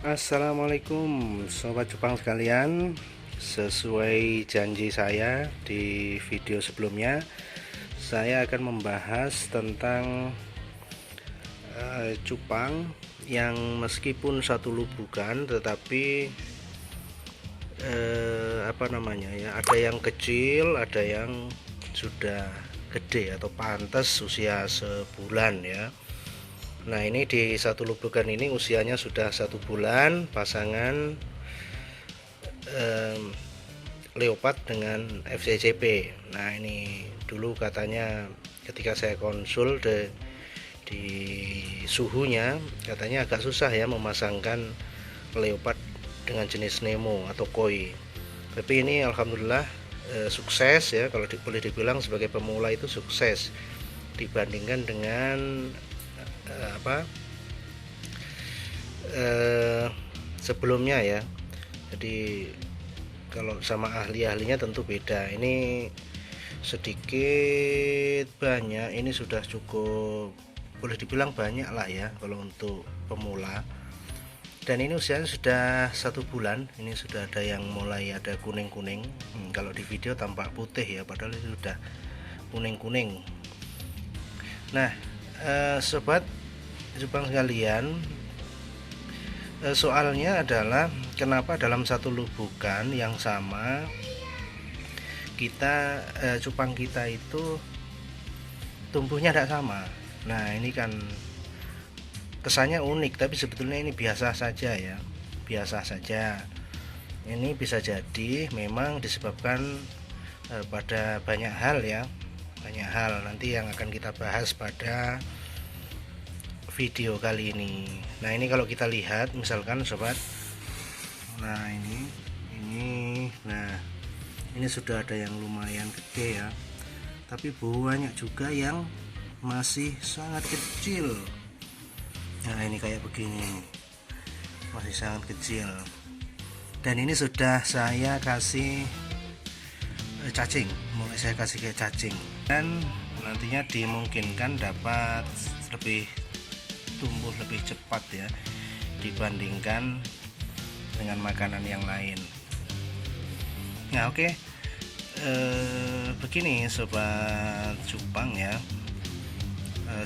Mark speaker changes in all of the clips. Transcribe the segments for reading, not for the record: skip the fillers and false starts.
Speaker 1: Assalamualaikum sobat Jepang sekalian. Sesuai janji saya di video sebelumnya, saya akan membahas tentang cupang yang meskipun satu lubukan tetapi ada yang kecil, ada yang sudah gede atau pantas usia sebulan ya. Nah, ini di satu lubukan ini usianya sudah 1 bulan, pasangan leopard dengan FCCP. Nah, ini dulu katanya ketika saya konsul di suhunya, katanya agak susah ya memasangkan leopard dengan jenis Nemo atau koi. Tapi ini alhamdulillah sukses ya, kalau boleh dibilang sebagai pemula itu sukses dibandingkan dengan sebelumnya ya. Jadi kalau sama ahli-ahlinya tentu beda. Ini sedikit banyak, ini sudah cukup, boleh dibilang banyak lah ya kalau untuk pemula. Dan ini usianya sudah 1 bulan. Ini sudah ada yang mulai ada kuning-kuning. Kalau di video tampak putih ya, padahal itu sudah kuning-kuning. Nah, sobat Jepang sekalian, soalnya adalah kenapa dalam satu lubukan yang sama kita cupang kita itu tumbuhnya tidak sama. Nah, ini kan kesannya unik, tapi sebetulnya ini biasa saja ya, biasa saja. Ini bisa jadi memang disebabkan pada banyak hal ya, banyak hal nanti yang akan kita bahas pada video kali ini. Nah, ini kalau kita lihat misalkan sobat, nah ini sudah ada yang lumayan gede ya, tapi banyak juga yang masih sangat kecil. Nah, ini kayak begini, masih sangat kecil. Dan ini sudah saya kasih cacing, mulai saya kasih kayak cacing, dan nantinya dimungkinkan dapat tumbuh lebih cepat ya dibandingkan dengan makanan yang lain. Nah, oke. Begini sobat cupang ya,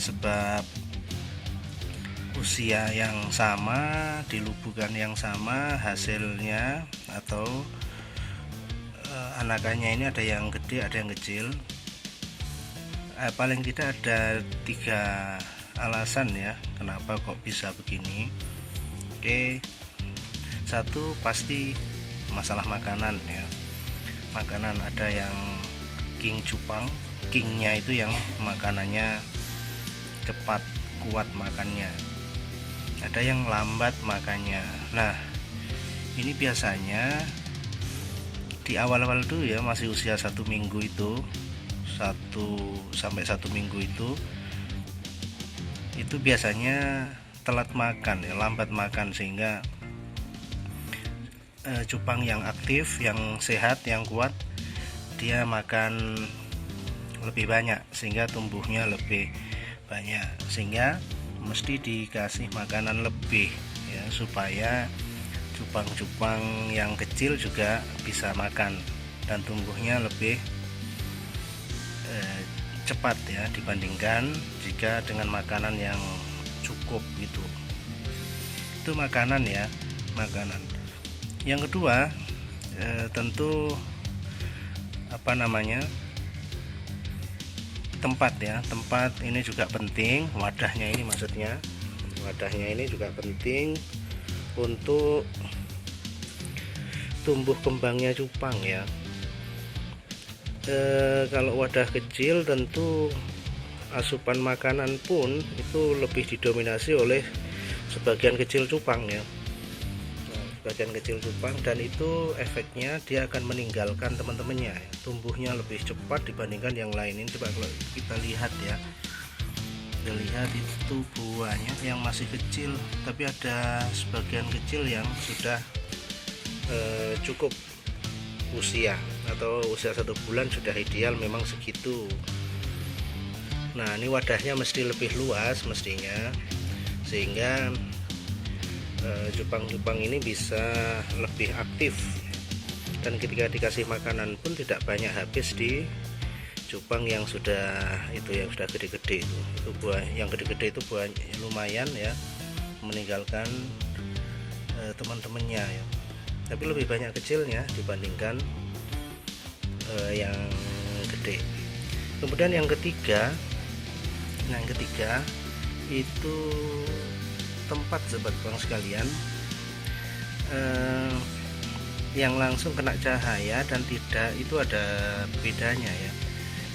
Speaker 1: sebab usia yang sama di lubukan yang sama, hasilnya atau anakannya ini ada yang gede, ada yang kecil. Paling tidak ada 3 alasan ya kenapa kok bisa begini. Oke, satu pasti masalah makanan ya. Makanan ada yang king cupang, kingnya itu yang makanannya cepat, kuat makannya, ada yang lambat makannya. Nah, ini biasanya di awal-awal dulu ya, masih usia 1 minggu itu, 1 sampai 1 minggu itu biasanya telat makan ya, lambat makan, sehingga cupang yang aktif, yang sehat, yang kuat, dia makan lebih banyak sehingga tumbuhnya lebih banyak, sehingga mesti dikasih makanan lebih ya, supaya cupang-cupang yang kecil juga bisa makan dan tumbuhnya lebih cepat ya dibandingkan jika dengan makanan yang cukup gitu. Itu makanan ya, makanan. Yang kedua tentu tempat ya, tempat ini juga penting. Wadahnya ini, maksudnya wadahnya ini juga penting untuk tumbuh kembangnya cupang ya. Kalau wadah kecil tentu asupan makanan pun itu lebih didominasi oleh sebagian kecil cupang ya, sebagian kecil cupang, dan itu efeknya dia akan meninggalkan teman-temannya ya. Tumbuhnya lebih cepat dibandingkan yang lain. Ini coba kalau kita lihat ya, kita lihat itu buahnya yang masih kecil, tapi ada sebagian kecil yang sudah cukup usia, atau usia 1 bulan sudah ideal memang segitu. Nah, ini wadahnya mesti lebih luas mestinya, sehingga cupang-cupang ini bisa lebih aktif, dan ketika dikasih makanan pun tidak banyak habis di cupang yang sudah gede-gede itu buah yang gede-gede itu buah lumayan ya, meninggalkan teman-temannya ya, tapi lebih banyak kecilnya dibandingkan yang gede. Kemudian yang ketiga itu tempat sobat cupang sekalian yang langsung kena cahaya dan tidak, itu ada bedanya ya.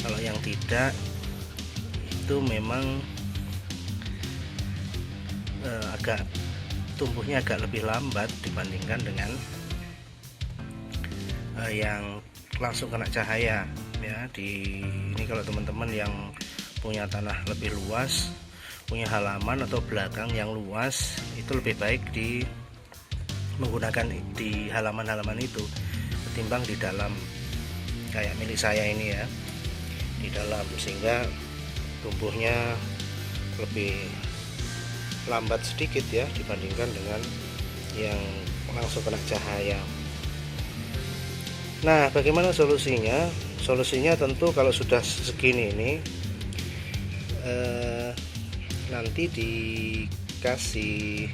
Speaker 1: Kalau yang tidak itu memang tumbuhnya agak lebih lambat dibandingkan dengan yang langsung kena cahaya ya. Ini kalau teman-teman yang punya tanah lebih luas, punya halaman atau belakang yang luas, itu lebih baik menggunakan di halaman-halaman itu ketimbang di dalam kayak milik saya ini ya, di dalam, sehingga tumbuhnya lebih lambat sedikit ya dibandingkan dengan yang langsung kena cahaya. Nah, bagaimana solusinya? Solusinya tentu kalau sudah segini ini nanti dikasih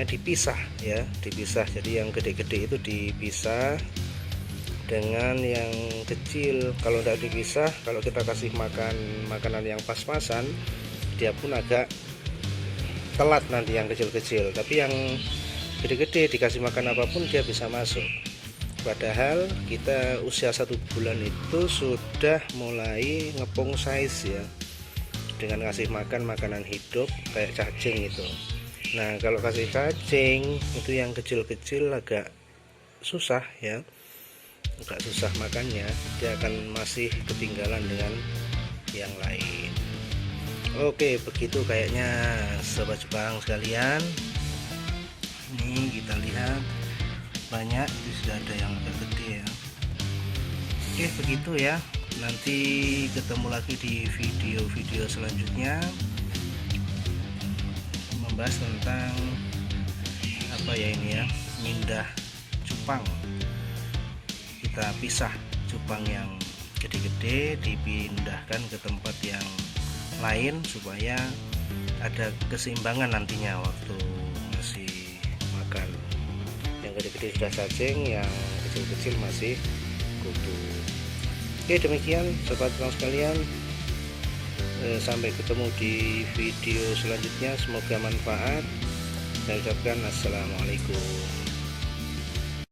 Speaker 1: dipisah ya, dipisah. Jadi yang gede-gede itu dipisah dengan yang kecil. Kalau tidak dipisah, kalau kita kasih makanan yang pas-pasan, dia pun agak telat nanti yang kecil-kecil. Tapi yang gede-gede dikasih makan apapun dia bisa masuk. Padahal kita usia 1 bulan itu sudah mulai ngepung size ya, dengan ngasih makan makanan hidup kayak cacing itu. Nah, kalau kasih cacing itu yang kecil-kecil agak susah ya, agak susah makannya, dia akan masih ketinggalan dengan yang lain. Oke, begitu kayaknya sobat cupang sekalian. Ini kita lihat banyak, sudah ada yang agak gede ya. Oke, begitu ya. Nanti ketemu lagi di video-video selanjutnya, membahas tentang apa ya ini ya, mindah cupang. Kita pisah cupang yang gede-gede, dipindahkan ke tempat yang lain supaya ada keseimbangan nantinya waktu ngasih makan. Yang gede-gede sudah cacing, yang kecil-kecil masih kutu. Oke, demikian sobat cupang sekalian, sampai ketemu di video selanjutnya, semoga manfaat. Saya ucapkan assalamualaikum.